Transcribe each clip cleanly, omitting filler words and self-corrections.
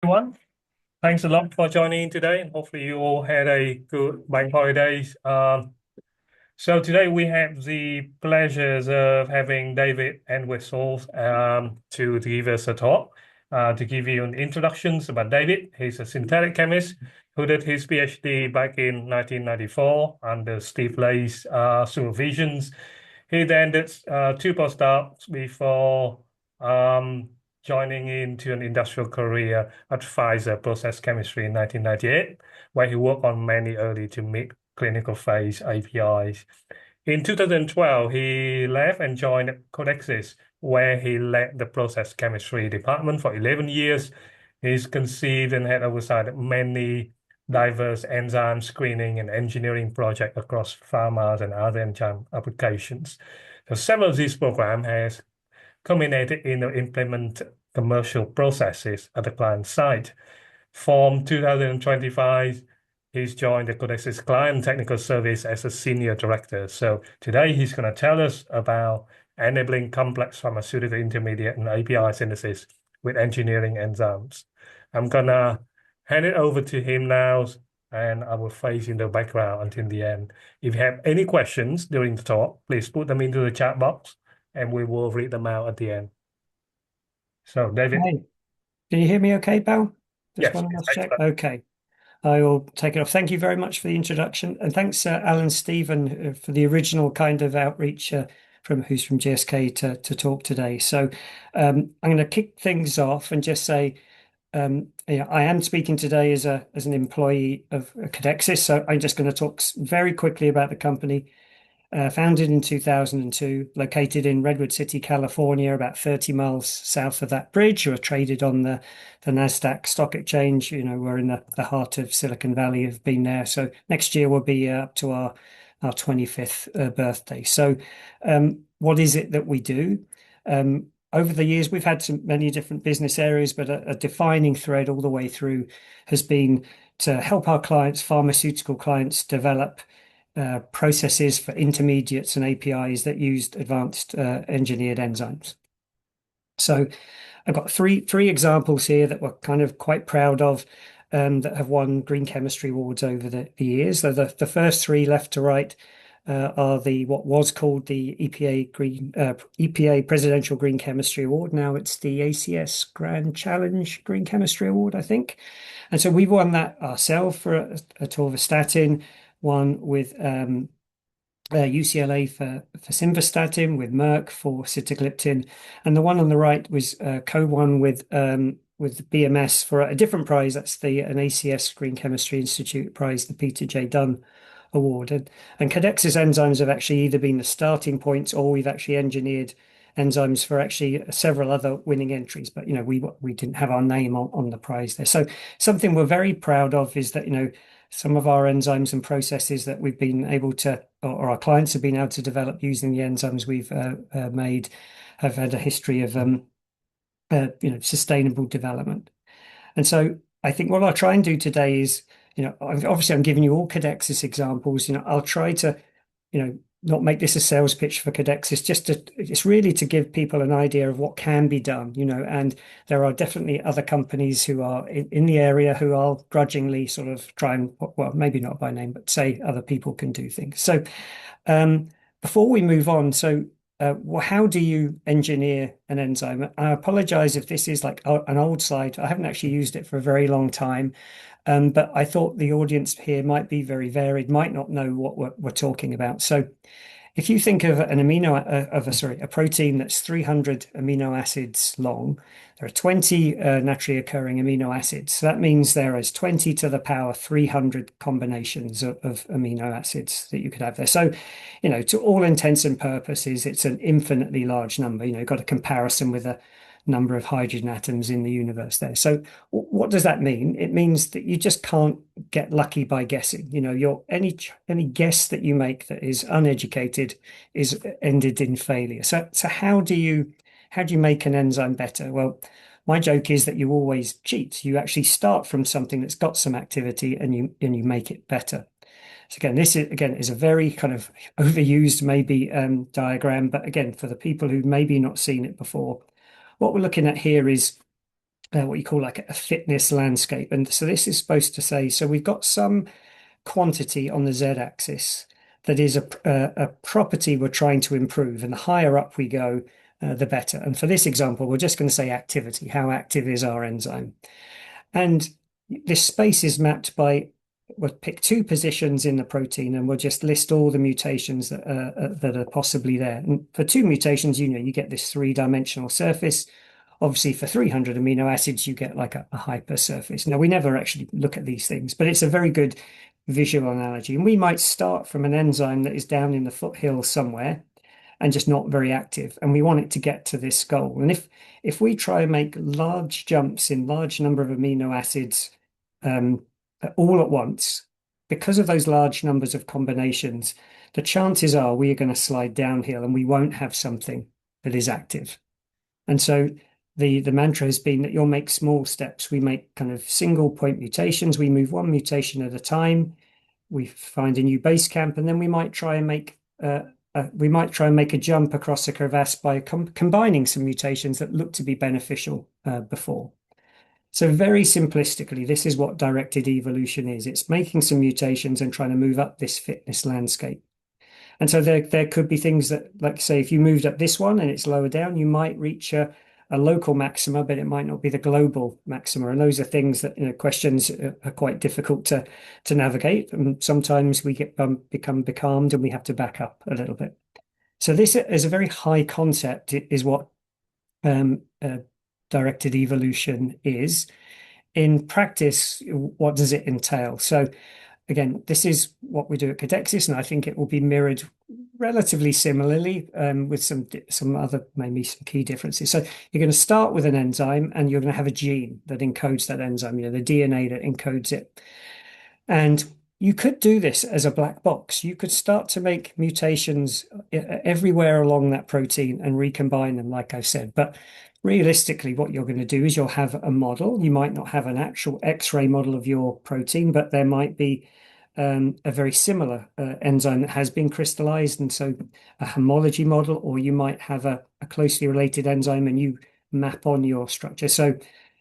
Everyone. Thanks a lot for joining today. Hopefully, you all had a good bank holidays. So today we have the pleasures of having David Entwhistle to give us a talk. To give you an introduction about David, he's a synthetic chemist who did his PhD back in 1994 under Steve Lay's supervisions. He then did two postdocs before um, joining into an industrial career at Pfizer Process Chemistry in 1998, where he worked on many early to mid clinical phase APIs. In 2012, he left and joined Codexis, where he led the process chemistry department for 11 years. He's conceived and had oversight many diverse enzyme screening and engineering projects across pharma and other enzyme applications. So several of these programs has culminated in the implement commercial processes at the client site. From 2025, he's joined the Codexis Client Technical Service as a senior director. So today he's going to tell us about enabling complex pharmaceutical intermediate and API synthesis with engineering enzymes. I'm going to hand it over to him now, and I will face in the background until the end. If you have any questions during the talk, please put them into the chat box, and we will read them out at the end. So, David. Hey, can you hear me okay, Bal? Just Yes, one last check. excellent. Okay, I will take it off. Thank you very much for the introduction. And thanks, Alan Stephen, for the original kind of outreach from who's from GSK to talk today. So I'm going to kick things off and just say, I am speaking today as an employee of Codexis. So I'm just going to talk very quickly about the company. Founded in 2002, located in Redwood City, California, about 30 miles south of that bridge. We're traded on the NASDAQ stock exchange. We're in the heart of Silicon Valley, have been there. So next year we'll be up to our 25th birthday. So what is it that we do? Over the years, we've had many different business areas, but a defining thread all the way through has been to help our clients, pharmaceutical clients, develop processes for intermediates and APIs that used advanced engineered enzymes. So I've got three examples here that we're kind of quite proud of that have won Green Chemistry Awards over the years. So the first three left to right are what was called the EPA Presidential Green Chemistry Award. Now it's the ACS Grand Challenge Green Chemistry Award, I think. And so we've won that ourselves for atorvastatin, one with UCLA for simvastatin, with Merck for sitagliptin, and the one on the right was co-won with BMS for a different prize. That's an ACS Green Chemistry Institute prize, the Peter J. Dunn Award. And Codexis enzymes have actually either been the starting points or we've actually engineered enzymes for actually several other winning entries, but we didn't have our name on the prize there. So something we're very proud of is that some of our enzymes and processes that we've been able to, or our clients have been able to develop using the enzymes we've made, have had a history of sustainable development. And so I think what I'll try and do today is, obviously I'm giving you all Codexis examples. I'll try to, not make this a sales pitch for Codexis, just really to give people an idea of what can be done, and there are definitely other companies who are in the area who I'll grudgingly sort of try and, well, maybe not by name, but say other people can do things. So before we move on, how do you engineer an enzyme? I apologize if this is like an old slide. I haven't actually used it for a very long time. But I thought the audience here might be very varied, might not know what we're talking about. So if you think of a protein that's 300 amino acids long, there are 20 naturally occurring amino acids. So that means there is 20 to the power 300 combinations of amino acids that you could have there. So, to all intents and purposes, it's an infinitely large number. Got a comparison with a number of hydrogen atoms in the universe there. So what does that mean? It means that you just can't get lucky by guessing. Any guess that you make that is uneducated is ended in failure. So how do you make an enzyme better? Well, my joke is that you always cheat. You actually start from something that's got some activity and you make it better. So again, this is a very kind of overused maybe diagram, but again, for the people who maybe not seen it before, what we're looking at here is what you call like a fitness landscape. And so this is supposed to say, so we've got some quantity on the z-axis that is a property we're trying to improve. And the higher up we go, the better. And for this example, we're just going to say activity. How active is our enzyme? And this space is mapped by, we'll pick two positions in the protein and we'll just list all the mutations that are possibly there. And for two mutations, you get this three-dimensional surface. Obviously, for 300 amino acids, you get like a hypersurface. Now, we never actually look at these things, but it's a very good visual analogy. And we might start from an enzyme that is down in the foothill somewhere and just not very active. And we want it to get to this goal. And if we try and make large jumps in large number of amino acids um, all at once, because of those large numbers of combinations, the chances are we are going to slide downhill and we won't have something that is active. And so the mantra has been that you'll make small steps. We make kind of single point mutations. We move one mutation at a time. We find a new base camp, and then we might try and make a jump across a crevasse by combining some mutations that look to be beneficial before. So very simplistically, this is what directed evolution is. It's making some mutations and trying to move up this fitness landscape. And so there could be things that, like say, if you moved up this one and it's lower down, you might reach a local maxima, but it might not be the global maxima. And those are things that, questions are quite difficult to navigate. And sometimes we become becalmed and we have to back up a little bit. So this is a very high concept, is what directed evolution is. In practice, what does it entail? So again, this is what we do at Codexis, and I think it will be mirrored relatively similarly with some other, maybe some key differences. So you're going to start with an enzyme and you're going to have a gene that encodes that enzyme, the DNA that encodes it. And you could do this as a black box. You could start to make mutations everywhere along that protein and recombine them, like I said. But realistically, what you're going to do is you'll have a model. You might not have an actual X-ray model of your protein, but there might be a very similar enzyme that has been crystallized, and so a homology model, or you might have a closely related enzyme and you map on your structure. So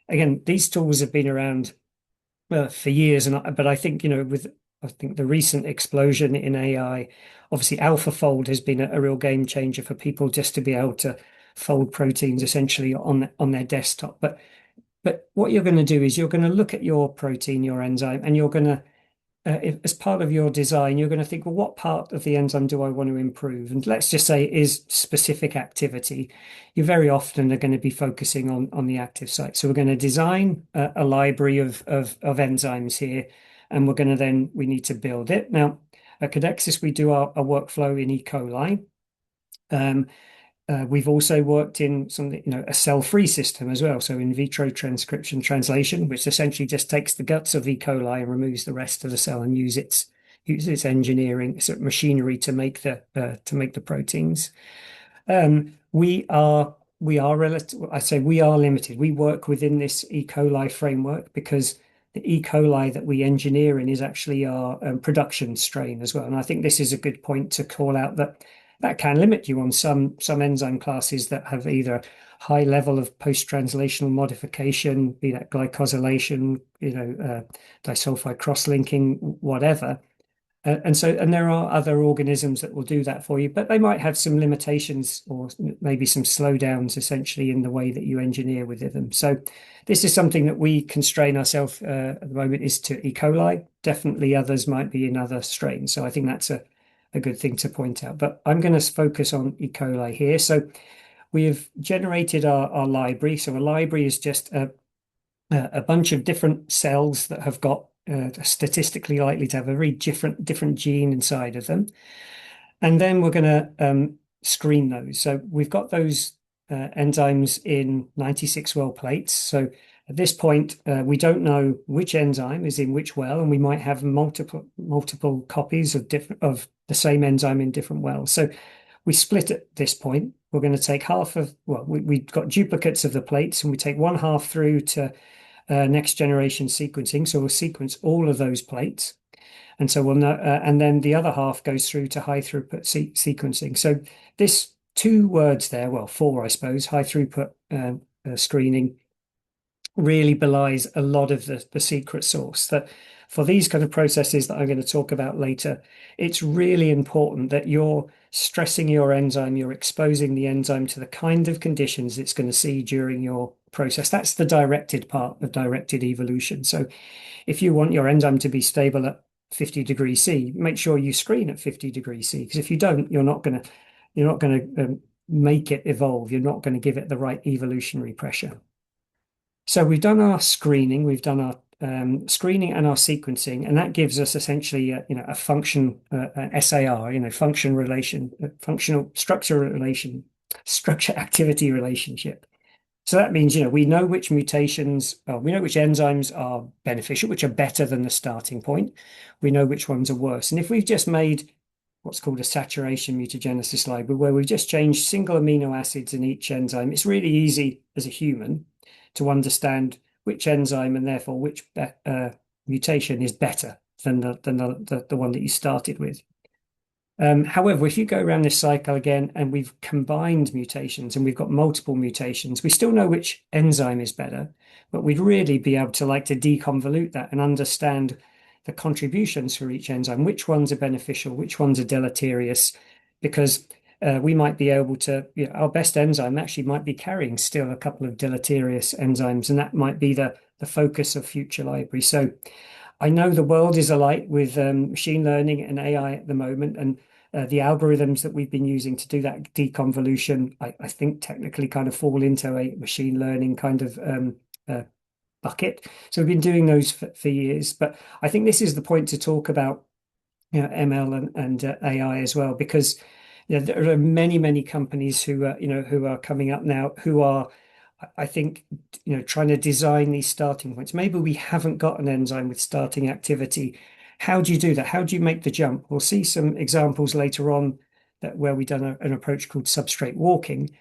again, these tools have been around for years, but I think I think the recent explosion in AI, obviously AlphaFold has been a real game changer for people just to be able to fold proteins essentially on their desktop. But what you're going to do is you're going to look at your protein, your enzyme, and you're going to as part of your design, you're going to think, well, what part of the enzyme do I want to improve? And let's just say it is specific activity. You very often are going to be focusing on the active site. So we're going to design a library of enzymes here, and we need to build it. Now, at Codexis, we do our workflow in E. coli. We've also worked in a cell-free system as well. So in vitro transcription translation, which essentially just takes the guts of E. coli and removes the rest of the cell and use its engineering sort of machinery to make the proteins. We are relative. I say we are limited. We work within this E. coli framework because the E. coli that we engineer in is actually our production strain as well. And I think this is a good point to call out that can limit you on some enzyme classes that have either high level of post-translational modification, be that glycosylation, disulfide cross-linking, whatever. And there are other organisms that will do that for you, but they might have some limitations or maybe some slowdowns essentially in the way that you engineer within them. So this is something that we constrain ourselves at the moment is to E. coli. Definitely others might be in other strains. So I think that's a good thing to point out. But I'm going to focus on E. coli here. So we have generated our library. So a library is just a bunch of different cells that have got statistically likely to have a very different gene inside of them. And then we're going to screen those. So we've got those enzymes in 96 well plates. So at this point, we don't know which enzyme is in which well, and we might have multiple copies of the same enzyme in different wells. So we split at this point. We're going to take we've got duplicates of the plates, and we take one half through to next generation sequencing. So we'll sequence all of those plates. And so we'll know, and then the other half goes through to high throughput sequencing. So this two words there, well, four, I suppose, high throughput screening really belies a lot of the secret sauce. That for these kind of processes that I'm going to talk about later, it's really important that you're stressing your enzyme, you're exposing the enzyme to the kind of conditions it's going to see during your process. That's the directed part of directed evolution. So if you want your enzyme to be stable at 50 degrees C, make sure you screen at 50 degrees C, because if you don't, you're not going to make it evolve. You're not going to give it the right evolutionary pressure. So we've done our screening, we've done our screening and our sequencing, and that gives us essentially a function, an SAR, function relation, functional structure relation, structure activity relationship. So that means, we know which mutations, we know which enzymes are beneficial, which are better than the starting point. We know which ones are worse. And if we've just made what's called a saturation mutagenesis library, where we've just changed single amino acids in each enzyme, it's really easy as a human to understand which enzyme and therefore which mutation is better than the one that you started with. However, if you go around this cycle again and we've combined mutations and we've got multiple mutations, we still know which enzyme is better, but we'd really be able to deconvolute that and understand the contributions for each enzyme, which ones are beneficial, which ones are deleterious, because we might be able to, our best enzyme actually might be carrying still a couple of deleterious enzymes, and that might be the focus of future libraries. So I know the world is alight with machine learning and AI at the moment, and the algorithms that we've been using to do that deconvolution, I think technically kind of fall into a machine learning kind of bucket. So we've been doing those for years, but I think this is the point to talk about ML and AI as well, because there are many companies who are coming up now who are, I think, trying to design these starting points. Maybe we haven't got an enzyme with starting activity. How do you do that? How do you make the jump? We'll see some examples later on where we've done an approach called substrate walking.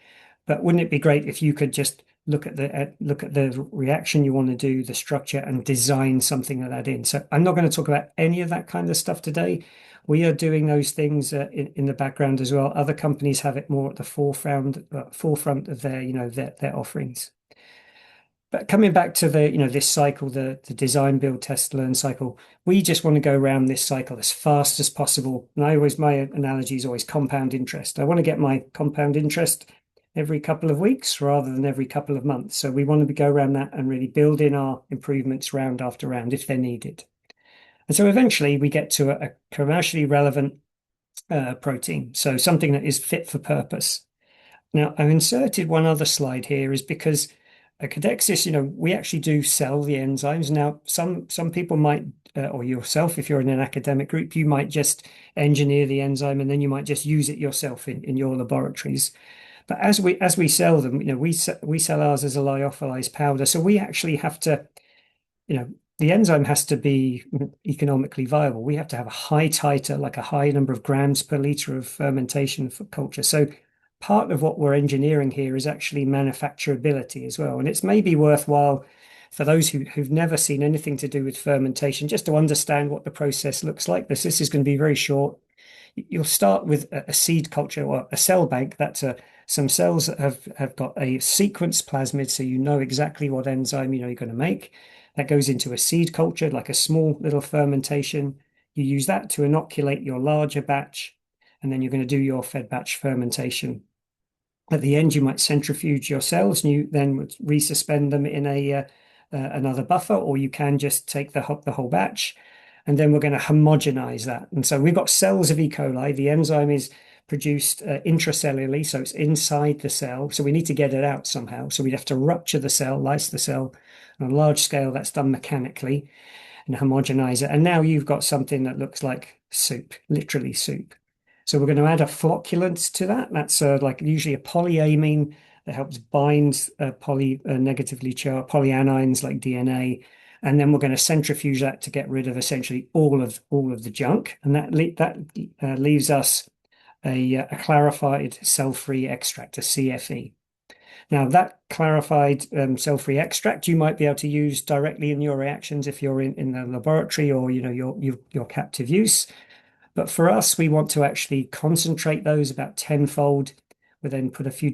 But wouldn't it be great if you could just look at the reaction you want to do, the structure, and design something of that in? So I'm not going to talk about any of that kind of stuff today. We are doing those things in the background as well. Other companies have it more at the forefront of their offerings. But coming back to this cycle, the design, build, test, learn cycle, we just want to go around this cycle as fast as possible. And my analogy is always compound interest. I want to get my compound interest every couple of weeks rather than every couple of months. So we want to go around that and really build in our improvements round after round if they're needed. And so eventually we get to a commercially relevant protein, so something that is fit for purpose. Now, I've inserted one other slide here is because at Codexis, we actually do sell the enzymes. Now, some people might, or yourself, if you're in an academic group, you might just engineer the enzyme and then you might just use it yourself in your laboratories. But as we sell them, we sell ours as a lyophilized powder. So we actually have to, the enzyme has to be economically viable. We have to have a high titer, like a high number of grams per liter of fermentation for culture. So part of what we're engineering here is actually manufacturability as well. And it's maybe worthwhile for those who've never seen anything to do with fermentation, just to understand what the process looks like. This is going to be very short. You'll start with a seed culture or a cell bank. That's some cells that have got a sequence plasmid, so you know exactly what enzyme you're going to make. That goes into a seed culture, like a small little fermentation. You use that to inoculate your larger batch, and then you're going to do your fed batch fermentation. At the end, you might centrifuge your cells, and you then would resuspend them in another buffer, or you can just take the whole batch, and then we're going to homogenize that. And so we've got cells of E. coli. The enzyme is produced intracellularly, so it's inside the cell. So we need to get it out somehow. So we'd have to rupture the cell, lyse the cell. On a large scale, that's done mechanically, and homogenize it. And now you've got something that looks like soup, literally soup. So we're going to add a flocculant to that. That's like usually a polyamine that helps bind negatively charged polyanions like DNA. And then we're going to centrifuge that to get rid of essentially all of the junk. And that leaves us a clarified cell-free extract, a CFE. Now, that clarified cell-free extract you might be able to use directly in your reactions if you're in the laboratory or your captive use. But for us, we want to actually concentrate those about tenfold. We then put a few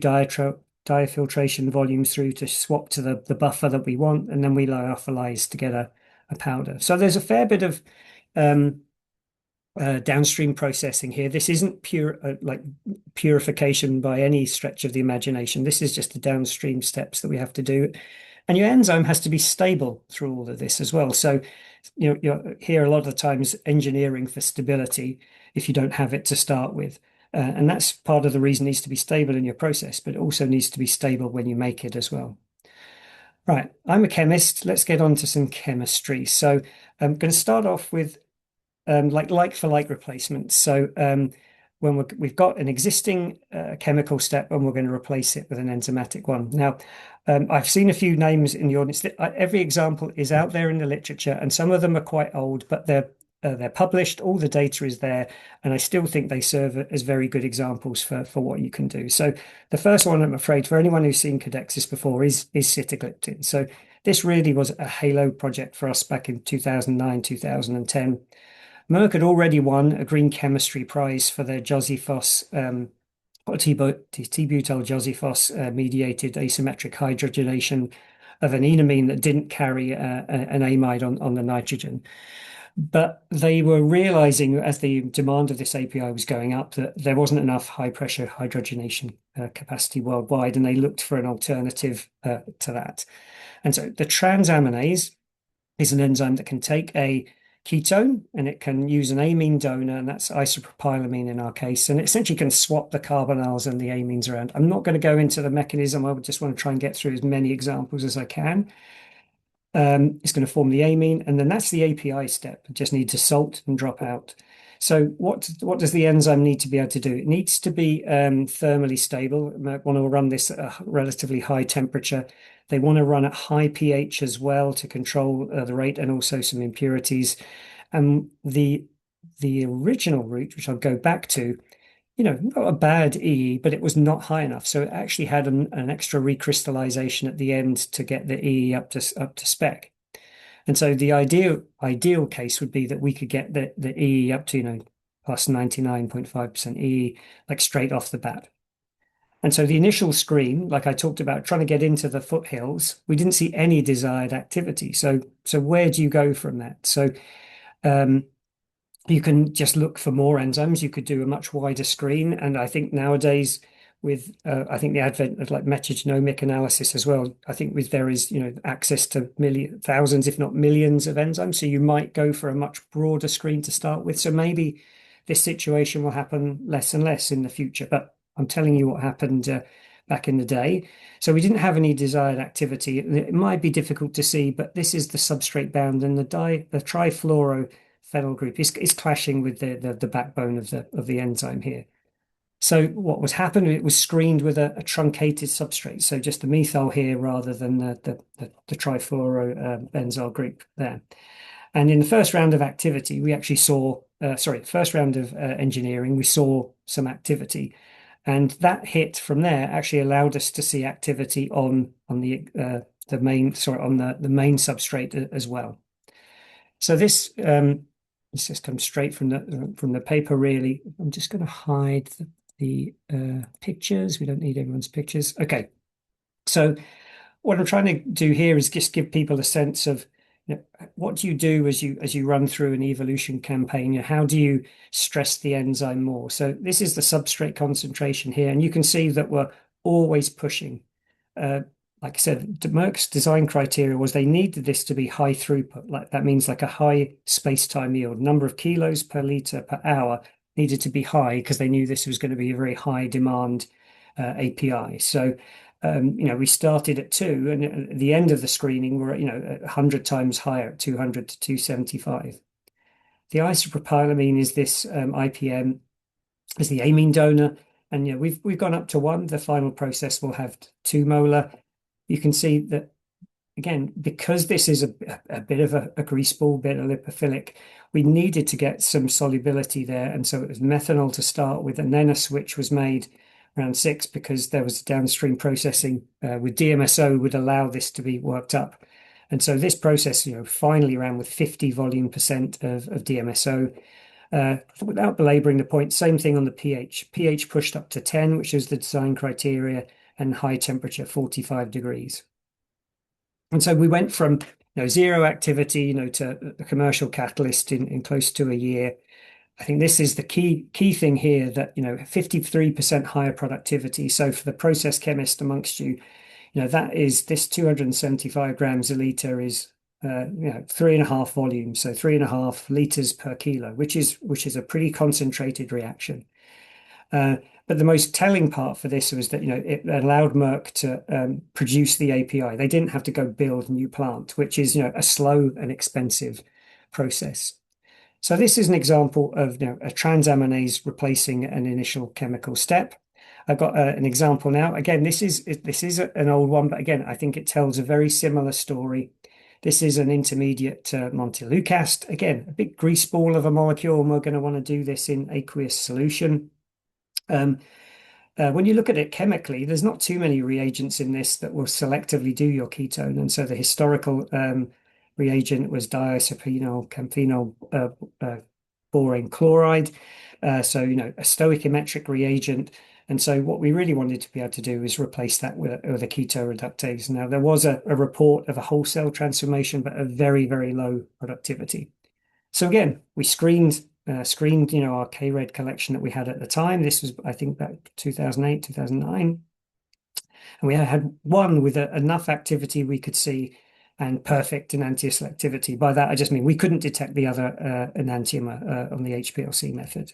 diafiltration volumes through to swap to the buffer that we want, and then we lyophilize to get a powder. So there's a fair bit of um, downstream processing here. This isn't pure like purification by any stretch of the imagination. This is just the downstream steps that we have to do. And your enzyme has to be stable through all of this as well. So, you hear a lot of the times engineering for stability if you don't have it to start with. And that's part of the reason it needs to be stable in your process, but it also needs to be stable when you make it as well. Right, I'm a chemist. Let's get on to some chemistry. So I'm going to start off with like for like replacements. So when we've got an existing chemical step and we're going to replace it with an enzymatic one. Now, I've seen a few names in the audience. Every example is out there in the literature, and some of them are quite old, but they're published. All the data is there, and I still think they serve as very good examples for what you can do. So the first one, I'm afraid, for anyone who's seen Codexis before, is sitagliptin. So this really was a halo project for us back in 2009, 2010. Merck had already won a green chemistry prize for their Josephos, T-butyl Josephos mediated asymmetric hydrogenation of an enamine that didn't carry an amide on the nitrogen. But they were realizing as the demand of this API was going up that there wasn't enough high pressure hydrogenation capacity worldwide, and they looked for an alternative to that. And so the transaminase is an enzyme that can take a ketone and it can use an amine donor, and that's isopropylamine in our case, and it essentially can swap the carbonyls and the amines around. I'm not going to go into the mechanism. I just want to try and get through as many examples as I can. It's going to form the amine, and then that's the API step. It just needs to salt and drop out. So what does the enzyme need to be able to do? It needs to be thermally stable. It might want to run this at a relatively high temperature. They want to run at high pH as well to control the rate and also some impurities. And the original route, which I'll go back to, not a bad E, but it was not high enough. So it actually had an extra recrystallization at the end to get the E up to spec. And so the ideal case would be that we could get the E up to, plus 99.5% E, like straight off the bat. And so the initial screen, like I talked about, trying to get into the foothills, we didn't see any desired activity. So where do you go from that? So you can just look for more enzymes. You could do a much wider screen. And I think nowadays with, I think the advent of like metagenomic analysis as well, I think there is, access to thousands, if not millions of enzymes. So you might go for a much broader screen to start with. So maybe this situation will happen less and less in the future, but I'm telling you what happened back in the day. So we didn't have any desired activity. It might be difficult to see, but this is the substrate bound, and the trifluorophenyl group is clashing with the backbone of the enzyme here. So what was happening? It was screened with a truncated substrate, so just the methyl here rather than the trifluorobenzyl group there. And in the first round of activity, we actually saw, first round of engineering, we saw some activity. And that hit from there actually allowed us to see activity on the main substrate as well. So this just comes straight from the paper. Really, I'm just going to hide the pictures. We don't need everyone's pictures. Okay, so what I'm trying to do here is just give people a sense of what do you do as you run through an evolution campaign? How do you stress the enzyme more? So this is the substrate concentration here, and you can see that we're always pushing. Like I said, Merck's design criteria was they needed this to be high throughput. Like that means like a high space-time yield. Number of kilos per liter per hour needed to be high because they knew this was going to be a very high demand API. So we started at 2, and at the end of the screening, we're at 100 times higher at 200 to 275. The isopropylamine is this IPM, is the amine donor, and we've gone up to 1. The final process will have 2 molar. You can see that again, because this is a bit of a grease ball, bit of lipophilic, we needed to get some solubility there, and so it was methanol to start with, and then a switch was made around 6 because there was downstream processing with DMSO would allow this to be worked up. And so this process, finally ran with 50 volume% of DMSO. Without belaboring the point, same thing on the pH. pH pushed up to 10, which is the design criteria, and high temperature, 45 degrees. And so we went from zero activity, to a commercial catalyst in close to a year. I think this is the key thing here, that 53% higher productivity. So for the process chemist amongst you, that is, this 275 grams a liter is 3.5 volumes, so 3.5 liters per kilo, which is a pretty concentrated reaction. But the most telling part for this was that it allowed Merck to produce the API. They didn't have to go build a new plant, which is a slow and expensive process. So this is an example of a transaminase replacing an initial chemical step. I've got an example now. Again, this is an old one, but again, I think it tells a very similar story. This is an intermediate montelukast. Again, a big grease ball of a molecule, and we're going to want to do this in aqueous solution. When you look at it chemically, there's not too many reagents in this that will selectively do your ketone. And so the historical reagent was diisophenol camphenol borane chloride. So, a stoichiometric reagent. And so what we really wanted to be able to do is replace that with a keto reductase. Now, there was a report of a wholesale transformation, but a very, very low productivity. So again, we screened our K-Red collection that we had at the time. This was, I think, back 2008, 2009. And we had one with enough activity we could see and perfect enantiomer activity. By that, I just mean we couldn't detect the other enantiomer on the HPLC method.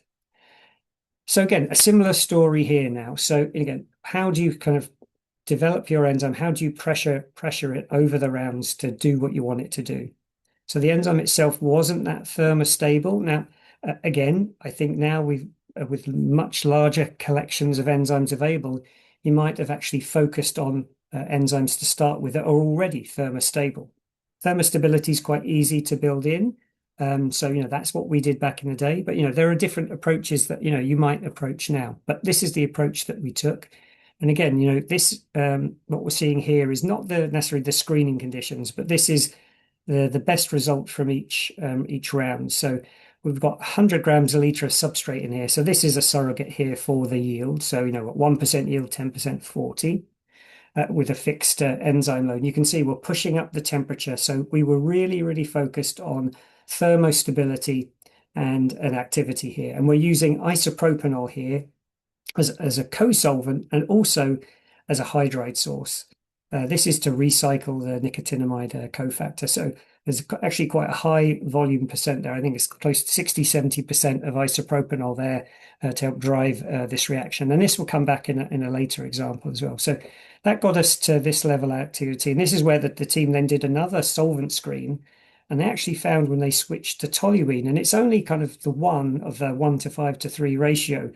So again, a similar story here now. So again, how do you kind of develop your enzyme? How do you pressure it over the rounds to do what you want it to do? So the enzyme itself wasn't that thermostable. Now, again, I think now with much larger collections of enzymes available, you might have actually focused on enzymes to start with that are already thermostable. Thermostability is quite easy to build in. So, that's what we did back in the day. But, there are different approaches that, you might approach now. But this is the approach that we took. And again, this what we're seeing here is not necessarily the screening conditions, but this is the best result from each round. So we've got 100 grams a liter of substrate in here. So this is a surrogate here for the yield. So, 1% yield, 10%, 40. With a fixed enzyme load. And you can see we're pushing up the temperature. So we were really, really focused on thermostability and an activity here. And we're using isopropanol here as a co-solvent and also as a hydride source. This is to recycle the nicotinamide cofactor. So there's actually quite a high volume percent there. I think it's close to 60, 70% of isopropanol there to help drive this reaction. And this will come back in a later example as well. So that got us to this level of activity. And this is where the team then did another solvent screen. And they actually found when they switched to toluene, and it's only kind of the 1:5:3 ratio.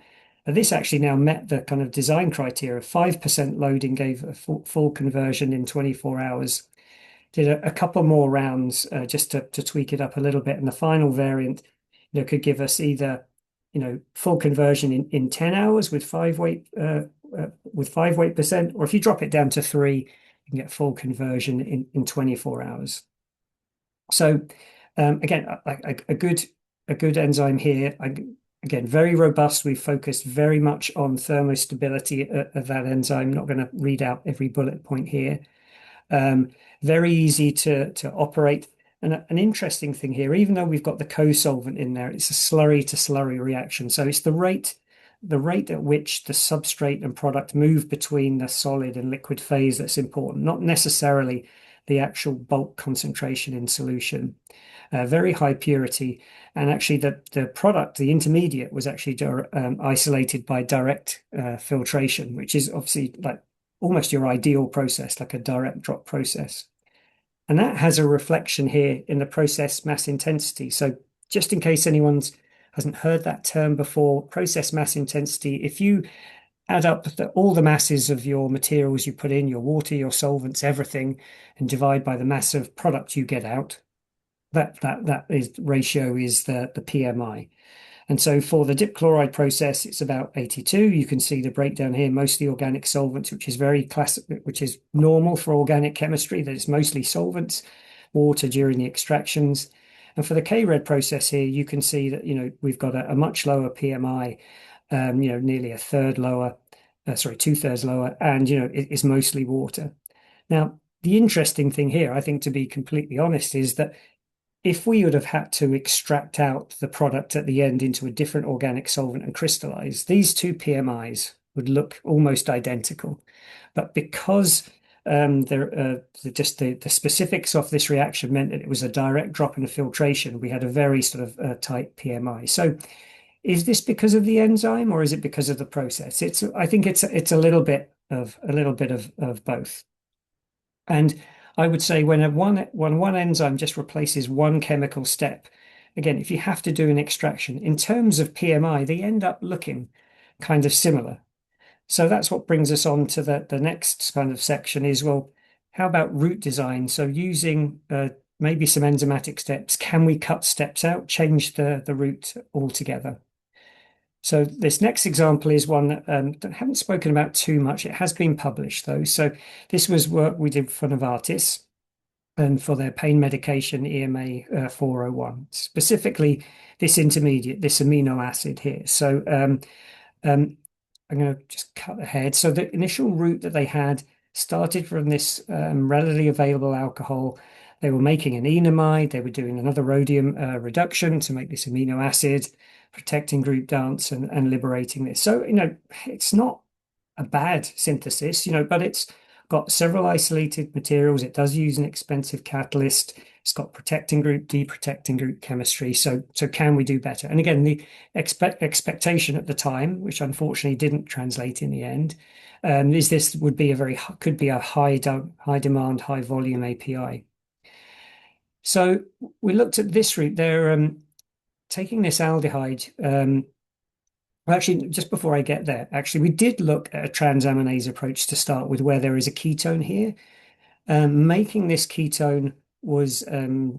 This actually now met the kind of design criteria. 5% loading gave a full conversion in 24 hours. Did a couple more rounds just to tweak it up a little bit. And the final variant, could give us either, full conversion in 10 hours with 5 weight percent, or if you drop it down to 3, you can get full conversion in 24 hours. So again, a good enzyme here. Again, very robust. We've focused very much on thermostability of that enzyme. I'm not going to read out every bullet point here. Very easy to operate. And an interesting thing here, even though we've got the co-solvent in there, it's a slurry to slurry reaction. So it's the rate at which the substrate and product move between the solid and liquid phase that's important, not necessarily the actual bulk concentration in solution. Very high purity. And actually the product, the intermediate, was actually isolated by direct filtration, which is obviously like almost your ideal process, like a direct drop process. And that has a reflection here in the process mass intensity. So just in case anyone hasn't heard that term before, process mass intensity, if you add up all the masses of your materials you put in, your water, your solvents, everything, and divide by the mass of product you get out, that ratio is the PMI. And so for the dip chloride process, it's about 82. You can see the breakdown here, mostly organic solvents, which is very classic, which is normal for organic chemistry, that it's mostly solvents, water during the extractions. And for the K-Red process here, you can see that, we've got a much lower PMI, nearly a third lower. sorry, 2/3 lower, and it is mostly water. Now, the interesting thing here, I think, to be completely honest, is that if we would have had to extract out the product at the end into a different organic solvent and crystallize, these two PMIs would look almost identical. But because just the specifics of this reaction meant that it was a direct drop in a filtration, we had a very sort of tight PMI. So is this because of the enzyme or is it because of the process? I think it's a little bit of both. And I would say when one enzyme just replaces one chemical step, again, if you have to do an extraction, in terms of PMI, they end up looking kind of similar. So that's what brings us on to the next kind of section is, well, how about route design? So using maybe some enzymatic steps, can we cut steps out, change the route altogether? So this next example is one that I haven't spoken about too much. It has been published though. So this was work we did for Novartis and for their pain medication EMA 401, specifically this intermediate, this amino acid here. So I'm going to just cut ahead. So the initial route that they had started from this readily available alcohol. They were making an enamide. They were doing another rhodium reduction to make this amino acid, protecting group dance and liberating this. So, it's not a bad synthesis, but it's got several isolated materials. It does use an expensive catalyst. It's got protecting group, deprotecting group chemistry. So can we do better? And again, the expectation at the time, which unfortunately didn't translate in the end, is this could be a high demand, high volume API. So we looked at this route. They're taking this aldehyde. Well, actually, just before I get there, actually, we did look at a transaminase approach to start with, where there is a ketone here. Making this ketone was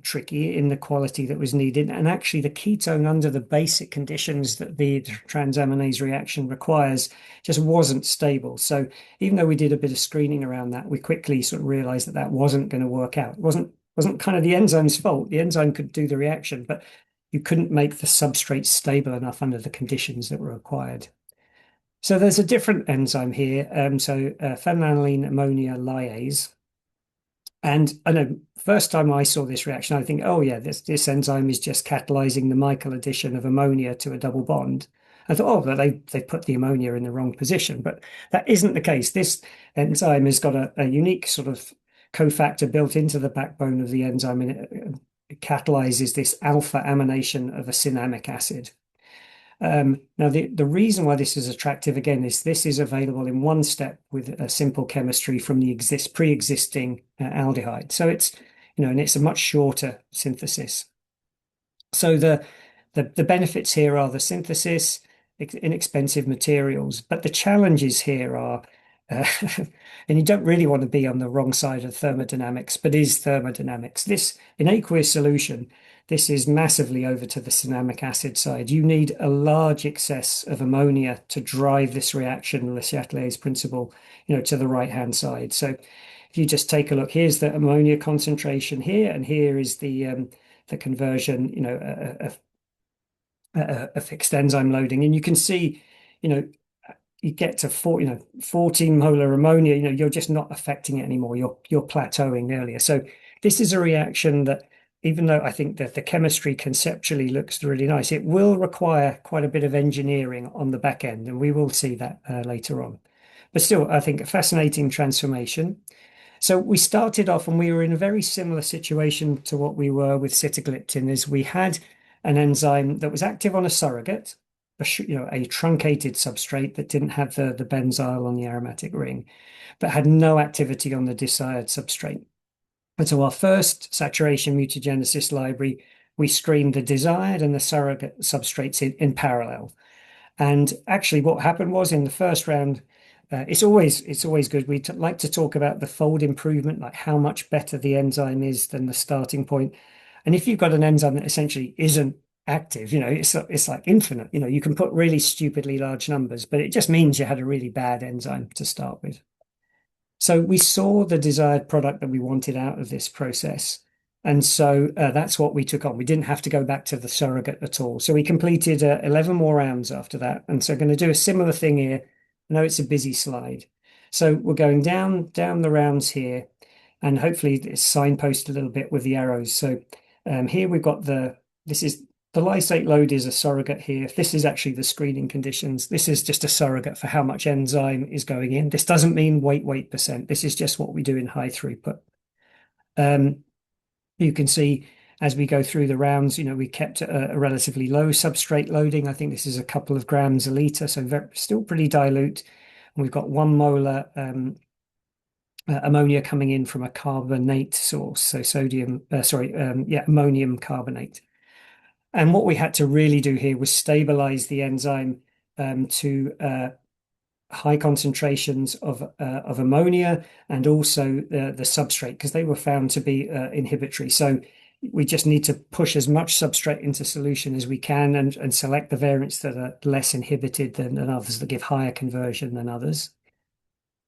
tricky in the quality that was needed. And actually, the ketone under the basic conditions that the transaminase reaction requires just wasn't stable. So even though we did a bit of screening around that, we quickly sort of realized that wasn't going to work out. It wasn't kind of the enzyme's fault. The enzyme could do the reaction, but you couldn't make the substrate stable enough under the conditions that were required. So there's a different enzyme here. Phenylalanine ammonia lyase. And I know first time I saw this reaction, I think, oh yeah, this enzyme is just catalyzing the Michael addition of ammonia to a double bond. I thought, oh, but they put the ammonia in the wrong position, but that isn't the case. This enzyme has got a unique sort of cofactor built into the backbone of the enzyme, and it catalyzes this alpha amination of a cinnamic acid. Now, the reason why this is attractive again is this is available in one step with a simple chemistry from the pre-existing aldehyde. So and it's a much shorter synthesis. So the benefits here are the synthesis, inexpensive materials, but the challenges here are, and you don't really want to be on the wrong side of thermodynamics, but is thermodynamics. This, in aqueous solution, this is massively over to the cinnamic acid side. You need a large excess of ammonia to drive this reaction, Le Chatelier's principle, to the right-hand side. So if you just take a look, here's the ammonia concentration here, and here is the conversion, a fixed enzyme loading. And you can see, you get to 14 molar ammonia, you're just not affecting it anymore. You're plateauing earlier. So this is a reaction that, even though I think that the chemistry conceptually looks really nice, it will require quite a bit of engineering on the back end, and we will see that later on. But still, I think a fascinating transformation. So we started off, and we were in a very similar situation to what we were with sitagliptin, is we had an enzyme that was active on a surrogate, a truncated substrate that didn't have the benzyl on the aromatic ring, but had no activity on the desired substrate. And so our first saturation mutagenesis library, we screened the desired and the surrogate substrates in parallel. And actually what happened was, in the first round, it's always good. We like to talk about the fold improvement, like how much better the enzyme is than the starting point. And if you've got an enzyme that essentially isn't active, it's like infinite. You can put really stupidly large numbers, but it just means you had a really bad enzyme to start with. So we saw the desired product that we wanted out of this process. And so that's what we took on. We didn't have to go back to the surrogate at all. So we completed 11 more rounds after that. And so going to do a similar thing here, I know it's a busy slide. So we're going down the rounds here, and hopefully it's signposted a little bit with the arrows. So here we've got this is the lysate load is a surrogate here. This is actually the screening conditions. This is just a surrogate for how much enzyme is going in. This doesn't mean weight percent. This is just what we do in high throughput. You can see as we go through the rounds, we kept a relatively low substrate loading. I think this is a couple of grams a liter, so still pretty dilute. And we've got 1 molar ammonia coming in from a carbonate source, so ammonium carbonate. And what we had to really do here was stabilize the enzyme to high concentrations of ammonia and also the substrate, because they were found to be inhibitory. So we just need to push as much substrate into solution as we can and select the variants that are less inhibited than others, that give higher conversion than others.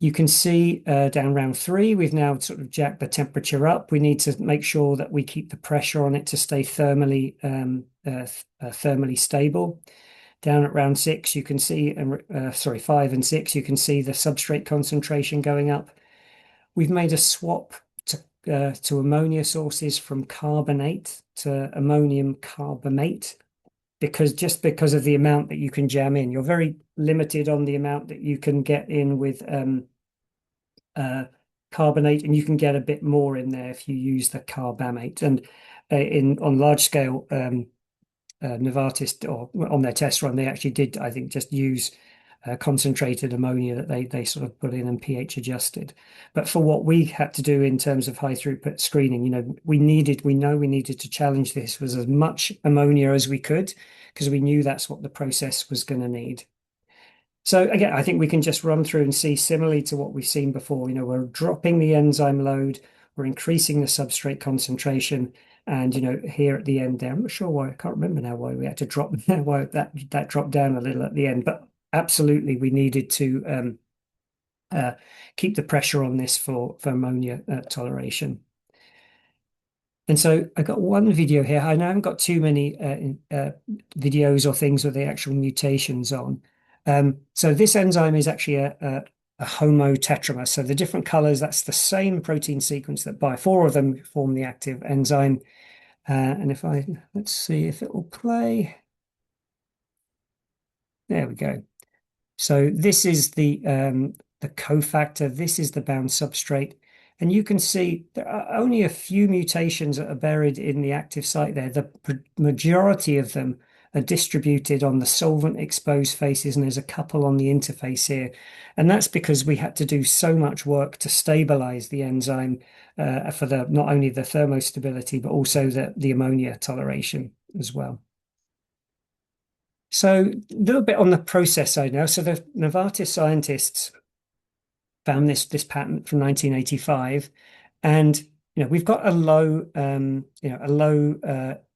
You can see down round 3, we've now sort of jacked the temperature up. We need to make sure that we keep the pressure on it to stay thermally stable. Down at round 6, you can see, 5 and 6, you can see the substrate concentration going up. We've made a swap to ammonia sources from carbonate to ammonium carbamate, because of the amount that you can jam in. You're very limited on the amount that you can get in with carbonate, and you can get a bit more in there if you use the carbamate. And on large scale, Novartis, or on their test run, they actually did, I think, just use concentrated ammonia that they sort of put in and pH adjusted. But for what we had to do in terms of high throughput screening, we needed to challenge this with as much ammonia as we could, because we knew that's what the process was going to need. So again, I think we can just run through and see, similarly to what we've seen before, we're dropping the enzyme load, we're increasing the substrate concentration, and here at the end there, I'm not sure why, I can't remember now why we had to drop why that dropped down a little at the end, but absolutely we needed to keep the pressure on this for ammonia toleration. And so I got one video here. I haven't got too many videos or things with the actual mutations on. So this enzyme is actually a homotetramer. So the different colors, that's the same protein sequence that by 4 of them form the active enzyme. And let's see if it will play. There we go. So this is the cofactor. This is the bound substrate. And you can see there are only a few mutations that are buried in the active site there. The majority of them are distributed on the solvent exposed faces, and there's a couple on the interface here. And that's because we had to do so much work to stabilize the enzyme for not only the thermostability, but also the ammonia toleration as well. So a little bit on the process side now. So the Novartis scientists found this patent from 1985, and we've got a low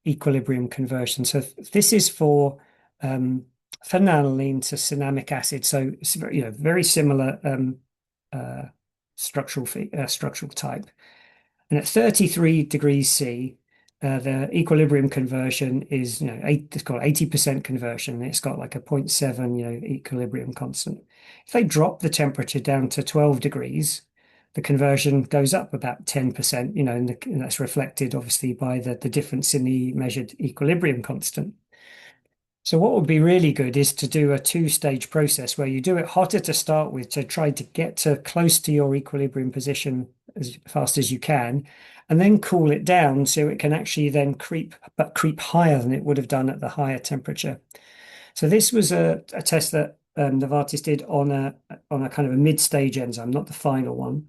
equilibrium conversion. So this is for phenylalanine to cinnamic acid. So it's very similar structural type. And at 33 degrees C, the equilibrium conversion is, it's called 80% conversion. It's got like a 0.7, equilibrium constant. If they drop the temperature down to 12 degrees, the conversion goes up about 10%, and that's reflected obviously by the difference in the measured equilibrium constant. So what would be really good is to do a 2-stage process where you do it hotter to start with to try to get to close to your equilibrium position as fast as you can, and then cool it down so it can actually then creep higher than it would have done at the higher temperature. So this was a test that Novartis did on a kind of a mid-stage enzyme, not the final one.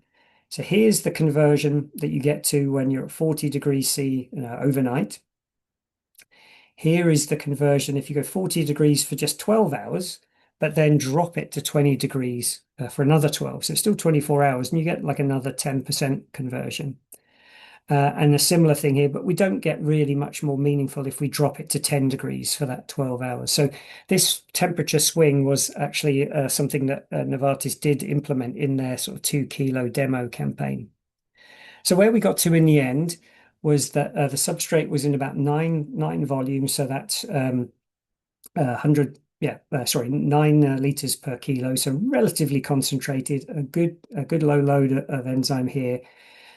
So here's the conversion that you get to when you're at 40 degrees C overnight. Here is the conversion if you go 40 degrees for just 12 hours, but then drop it to 20 degrees for another 12. So it's still 24 hours, and you get like another 10% conversion. And a similar thing here, but we don't get really much more meaningful if we drop it to 10 degrees for that 12 hours. So this temperature swing was actually something that Novartis did implement in their sort of 2-kilo demo campaign. So where we got to in the end was that the substrate was in about nine volumes. So that's 100 sorry, 9 liters per kilo. So relatively concentrated, a good low load of enzyme here.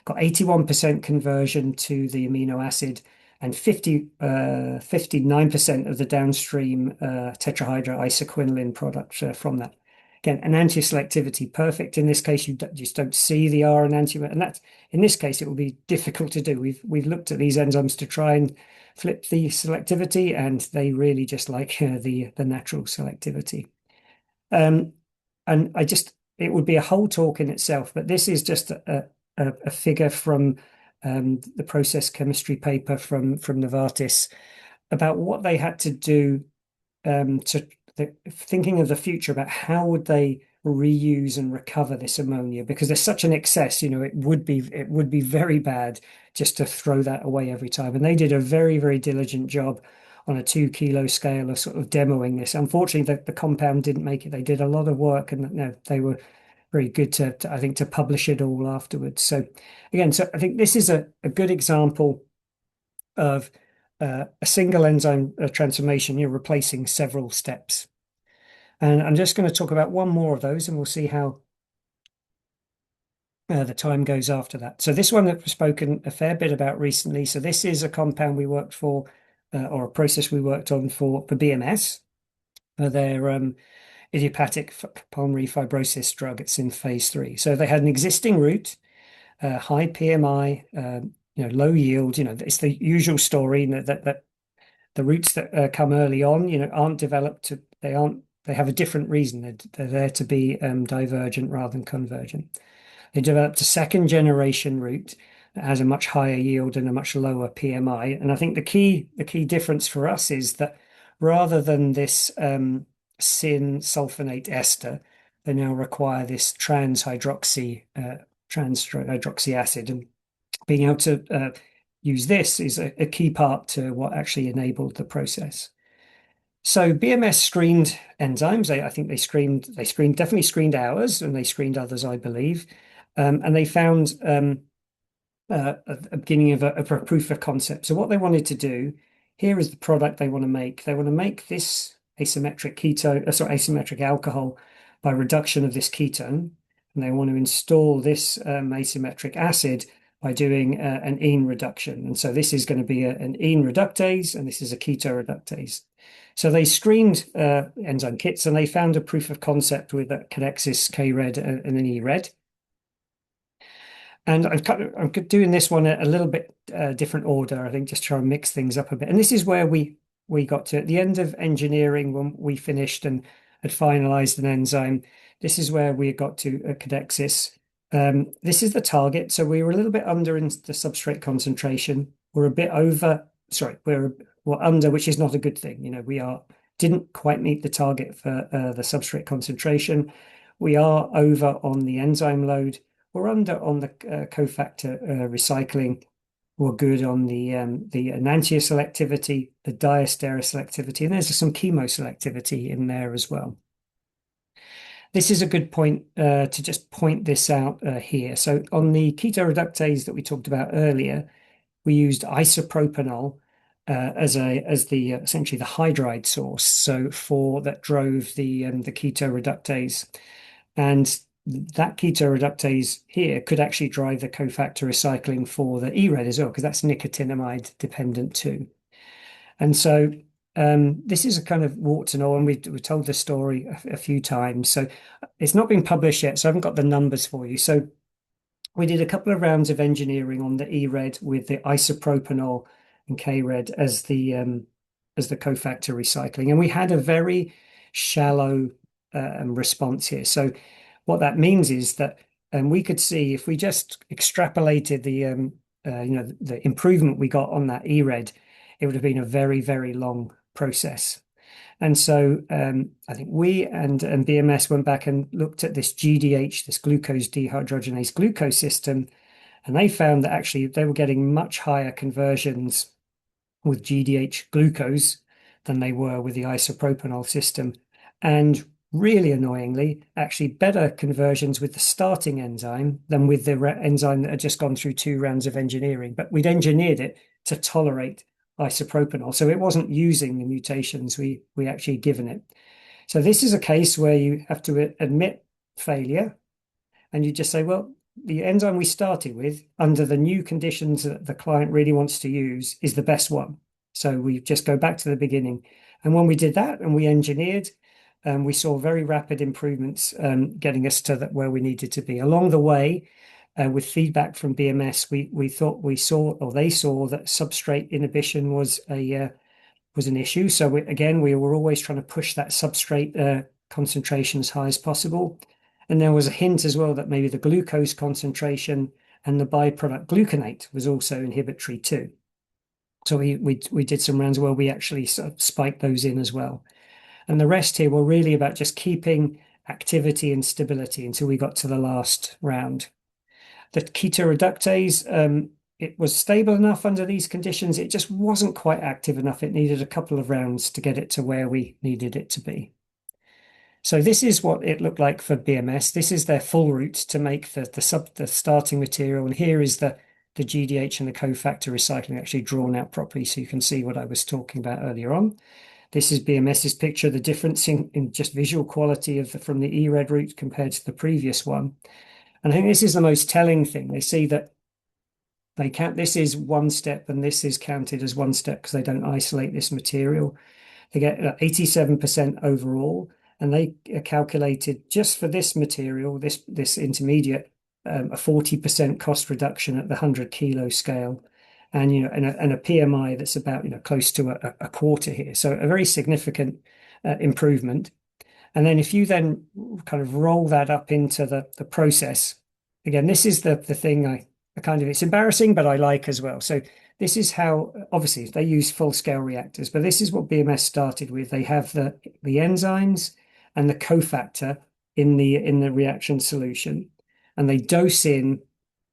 Got 81% conversion to the amino acid and 59% of the downstream tetrahydroisoquinoline product from that. Again, an anti-selectivity perfect. In this case, you just don't see the R enantiomer, and that's in this case it will be difficult to do. We've looked at these enzymes to try and flip the selectivity, and they really just like the natural selectivity. Um, and it would be a whole talk in itself, but this is just a figure from the process chemistry paper from Novartis about what they had to do thinking of the future about how would they reuse and recover this ammonia, because there's such an excess, it would be very bad just to throw that away every time. And they did a very, very diligent job on a 2 kilo scale of sort of demoing this. Unfortunately, the compound didn't make it. They did a lot of work, and they were very good I think, to publish it all afterwards. So again, I think this is a good example of a single enzyme transformation. You're replacing several steps. And I'm just going to talk about one more of those, and we'll see how the time goes after that. So this one that we've spoken a fair bit about recently. So this is a compound we worked for, or a process we worked on for BMS. Their idiopathic pulmonary fibrosis drug. It's in phase 3. So they had an existing route, high PMI, low yield. It's the usual story that the routes that come early on, aren't developed to. They have a different reason. They're there to be divergent rather than convergent. They developed a second generation route that has a much higher yield and a much lower PMI. And I think the key difference for us is that rather than this syn sulfonate ester, they now require this trans hydroxy acid, and being able to use this is a key part to what actually enabled the process. So BMS screened enzymes. I think they definitely screened ours, and they screened others, I believe. And they found a beginning of a proof of concept. So what they wanted to do, here is the product they want to make. They want to make this asymmetric alcohol by reduction of this ketone, and they want to install this asymmetric acid by doing an ene reduction. And so this is going to be an ene reductase, and this is a keto-reductase. So they screened enzyme kits, and they found a proof of concept with Codexis, K-Red, and an E-Red. And I'm doing this one a little bit different order, I think, just try and mix things up a bit. And this is where we got to at the end of engineering, when we finished and had finalized an enzyme. This is where we got to Codexis. This is the target. So we were a little bit under in the substrate concentration. We're a bit over. Sorry, we're under, which is not a good thing. We didn't quite meet the target for the substrate concentration. We are over on the enzyme load. We're under on the cofactor recycling. We're good on the enantiomer selectivity, the diastereoselectivity, selectivity, and there's some chemoselectivity in there as well. This is a good point to just point this out here. So on the keto-reductase that we talked about earlier, we used isopropanol as essentially the hydride source. So that drove the keto-reductase, and that keto-reductase here could actually drive the cofactor recycling for the E-Red as well, because that's nicotinamide dependent too. And so this is a kind of warts and all, and we told the story a few times. So it's not been published yet, so I haven't got the numbers for you. So we did a couple of rounds of engineering on the E-Red with the isopropanol and K-Red as the cofactor recycling, and we had a very shallow response here. So what that means is that we could see, if we just extrapolated the improvement we got on that E-Red, it would have been a very, very long process. And so I think we and BMS went back and looked at this GDH, this glucose dehydrogenase glucose system, and they found that actually they were getting much higher conversions with GDH glucose than they were with the isopropanol system. And really annoyingly, actually better conversions with the starting enzyme than with the enzyme that had just gone through 2 rounds of engineering. But we'd engineered it to tolerate isopropanol. So it wasn't using the mutations we actually given it. So this is a case where you have to admit failure, and you just say, well, the enzyme we started with under the new conditions that the client really wants to use is the best one. So we just go back to the beginning. And when we did that and we engineered, we saw very rapid improvements, getting us to where we needed to be. Along the way, with feedback from BMS, we thought we saw, or they saw, that substrate inhibition was an issue. So we were always trying to push that substrate concentration as high as possible. And there was a hint as well that maybe the glucose concentration and the byproduct gluconate was also inhibitory too. So we did some rounds where we actually sort of spiked those in as well. And the rest here were really about just keeping activity and stability until we got to the last round. The ketoreductase, it was stable enough under these conditions. It just wasn't quite active enough. It needed a couple of rounds to get it to where we needed it to be. So this is what it looked like for BMS. This is their full route to make the starting material. And here is the GDH and the cofactor recycling actually drawn out properly, so you can see what I was talking about earlier on. This is BMS's picture, the difference in just visual quality from the ERED route compared to the previous one. And I think this is the most telling thing. They see that this is one step and this is counted as one step because they don't isolate this material. They get 87% overall, and they calculated just for this material, this intermediate, a 40% cost reduction at the 100 kilo scale, and a PMI that's about close to a quarter here. So a very significant improvement. And then if you then kind of roll that up into the process, again, this is the thing it's embarrassing, but I like as well. So this is how, obviously, they use full-scale reactors, but this is what BMS started with. They have the enzymes and the cofactor in the reaction solution, and they dose in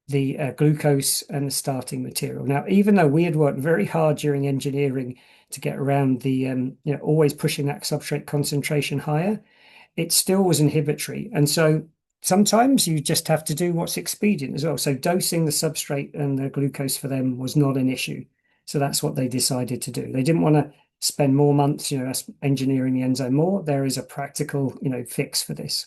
the glucose and the starting material. Now, even though we had worked very hard during engineering to get around the always pushing that substrate concentration higher, it still was inhibitory. And so sometimes you just have to do what's expedient as well. So dosing the substrate and the glucose for them was not an issue. So that's what they decided to do. They didn't want to spend more months, engineering the enzyme more. There is a practical, fix for this.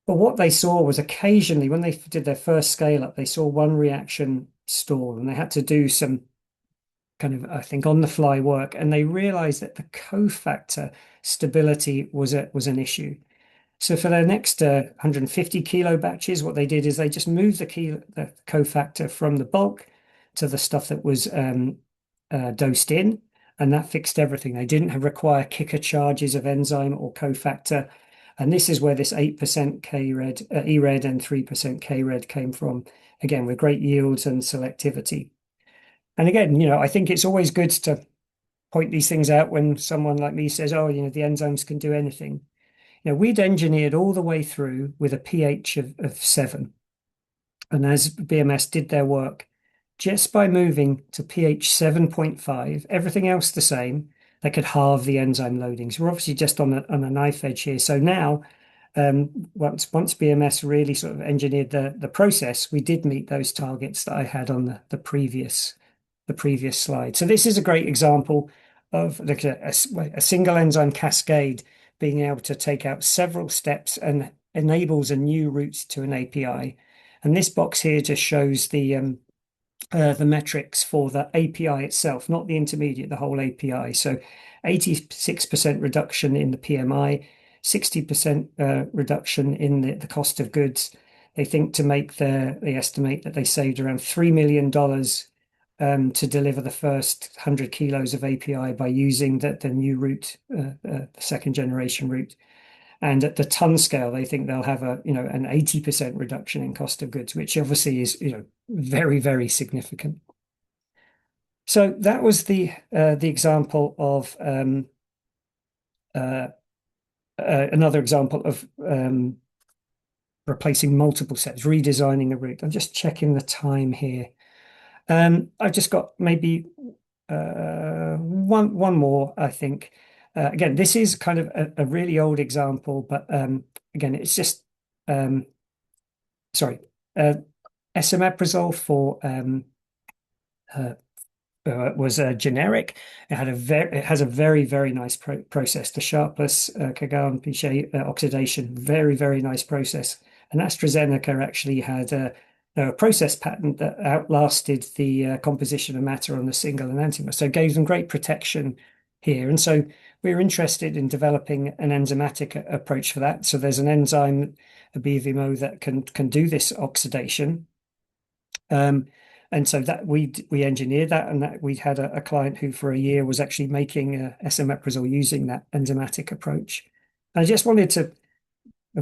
But what they saw was occasionally when they did their first scale up, they saw one reaction stall, and they had to do some kind of, I think, on the fly work. And they realized that the cofactor stability was an issue. So for their next 150 kilo batches, what they did is they just moved the cofactor from the bulk to the stuff that was dosed in, and that fixed everything. They didn't require kicker charges of enzyme or cofactor. And this is where this 8% KRED, ERED and 3% KRED came from, again, with great yields and selectivity. And again, I think it's always good to point these things out when someone like me says, oh, the enzymes can do anything. We'd engineered all the way through with a pH of 7. And as BMS did their work, just by moving to pH 7.5, everything else the same, they could halve the enzyme loadings. We're obviously just on a knife edge here. So now, once BMS really sort of engineered the process, we did meet those targets that I had on the previous slide. So this is a great example of a single enzyme cascade being able to take out several steps and enables a new route to an API. And this box here just shows the metrics for the API itself, not the intermediate, the whole API. So 86% reduction in the PMI, 60% reduction in the cost of goods. They estimate that they saved around $3 million to deliver the first 100 kilos of API by using the new route, the second generation route. And at the ton scale, they think they'll have an 80% reduction in cost of goods, which obviously is very, very significant. So that was the example of another example of replacing multiple steps, redesigning a route. I'm just checking the time here. I've just got maybe one more, I think. Again, this is kind of a really old example, but again, it's just esomeprazole for was generic. It has a very nice process. The sharpless Kagan Pichet oxidation, very nice process. And AstraZeneca actually had a process patent that outlasted the composition of matter on the single enantiomer, so it gave them great protection here. And so we were interested in developing an enzymatic approach for that. So there's an enzyme, a BVMO, that can do this oxidation. Um, and so that we engineered that, and that we had a client who for a year was actually making esomeprazole using that enzymatic approach. And I just wanted to,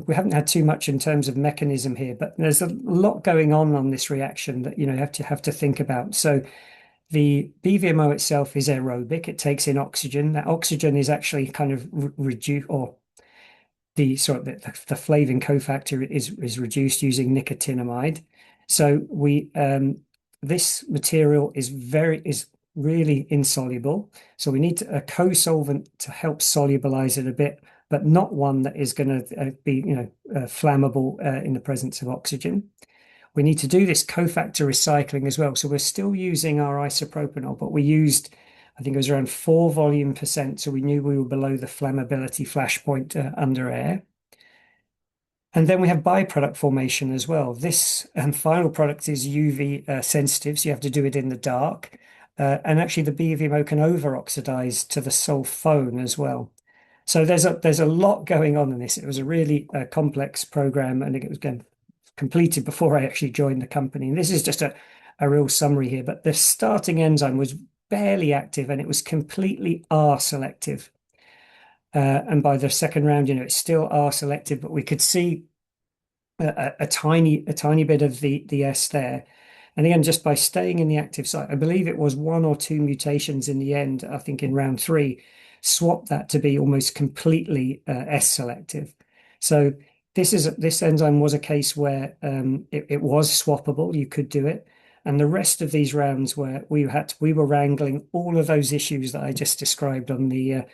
we haven't had too much in terms of mechanism here, but there's a lot going on this reaction that you have to think about. So the BVMO itself is aerobic; it takes in oxygen. That oxygen is actually kind of reduced, or the flavin cofactor is reduced using nicotinamide. So we this material is really insoluble. So we need a co-solvent to help solubilize it a bit, but not one that is going to be flammable in the presence of oxygen. We need to do this cofactor recycling as well. So we're still using our isopropanol, but we used, I think it was around 4 volume%. So we knew we were below the flammability flash point under air. And then we have byproduct formation as well. This final product is UV sensitive, so you have to do it in the dark. And actually, the BVMO can over-oxidize to the sulfone as well. So there's a lot going on in this. It was a really complex program, and it was again completed before I actually joined the company. And this is just a real summary here. But the starting enzyme was barely active, and it was completely R selective. And by the second round, it's still R selective, but we could see a tiny bit of the S there. And again, just by staying in the active site, I believe it was 1 or 2 mutations in the end, I think in round 3, swapped that to be almost completely S selective. So this enzyme was a case where it was swappable, you could do it. And the rest of these rounds where we were wrangling all of those issues that I just described on the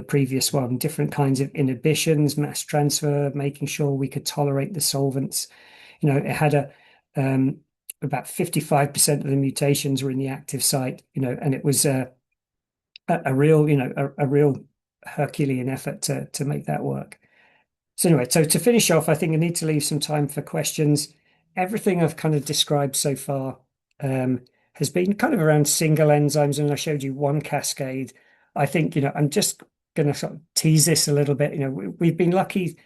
previous one, different kinds of inhibitions, mass transfer, making sure we could tolerate the solvents. It had about 55% of the mutations were in the active site, and it was a real, a real Herculean effort to make that work. So anyway, so to finish off, I think I need to leave some time for questions. Everything I've kind of described so far has been kind of around single enzymes, and I showed you one cascade. I think, I'm just going to sort of tease this a little bit. We've been lucky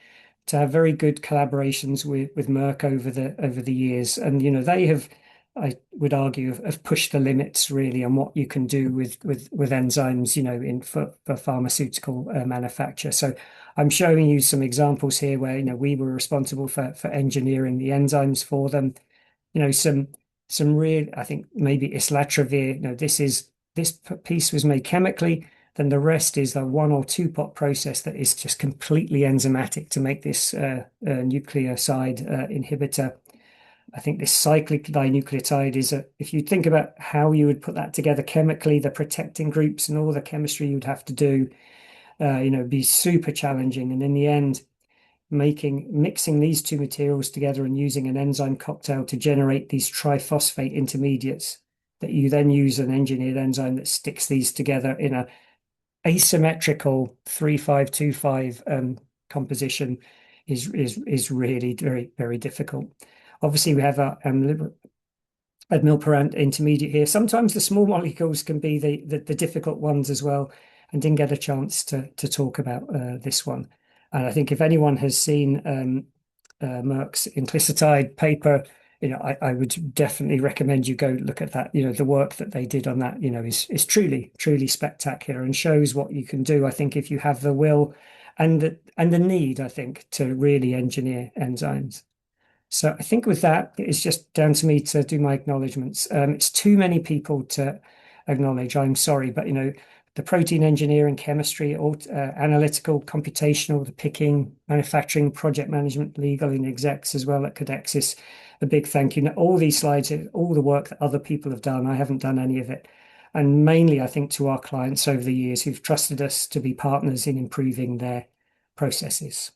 to have very good collaborations with Merck over the years, and they have, I would argue, have pushed the limits really on what you can do with enzymes, for pharmaceutical manufacture. So I'm showing you some examples here where we were responsible for engineering the enzymes for them. Some real, I think maybe islatravir. This piece was made chemically. Then the rest is the 1 or 2 pot process that is just completely enzymatic to make this nucleoside inhibitor. I think this cyclic dinucleotide is if you think about how you would put that together chemically, the protecting groups and all the chemistry you'd have to do, be super challenging. And in the end, mixing these 2 materials together and using an enzyme cocktail to generate these triphosphate intermediates that you then use an engineered enzyme that sticks these together in a asymmetrical 3,5,2,5 composition is really very difficult. Obviously, we have a admilparant intermediate here. Sometimes the small molecules can be the difficult ones as well, and didn't get a chance to talk about this one. And I think if anyone has seen Merck's inclisityde paper, I would definitely recommend you go look at that. The work that they did on that, is truly spectacular and shows what you can do. I think if you have the will and the need, I think, to really engineer enzymes. So I think with that, it's just down to me to do my acknowledgements. It's too many people to acknowledge. I'm sorry, but the protein engineering, chemistry, analytical, computational, the picking, manufacturing, project management, legal, and execs as well at Codexis. A big thank you. All these slides, all the work that other people have done, I haven't done any of it. And mainly, I think, to our clients over the years who've trusted us to be partners in improving their processes.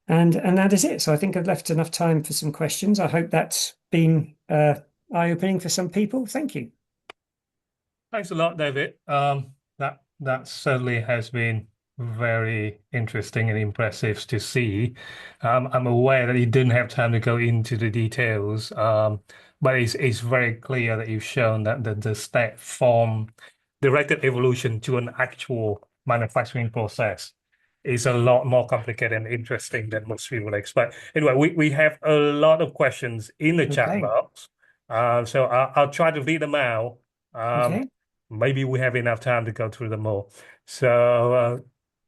And that is it. So I think I've left enough time for some questions. I hope that's been eye-opening for some people. Thank you. Thanks a lot, David. That certainly has been very interesting and impressive to see. I'm aware that you didn't have time to go into the details, but it's very clear that you've shown that the step from directed evolution to an actual manufacturing process is a lot more complicated and interesting than most people expect. Anyway, we have a lot of questions in the chat Okay. box, so I'll try to read them out. Um, Okay. Maybe we have enough time to go through them all. So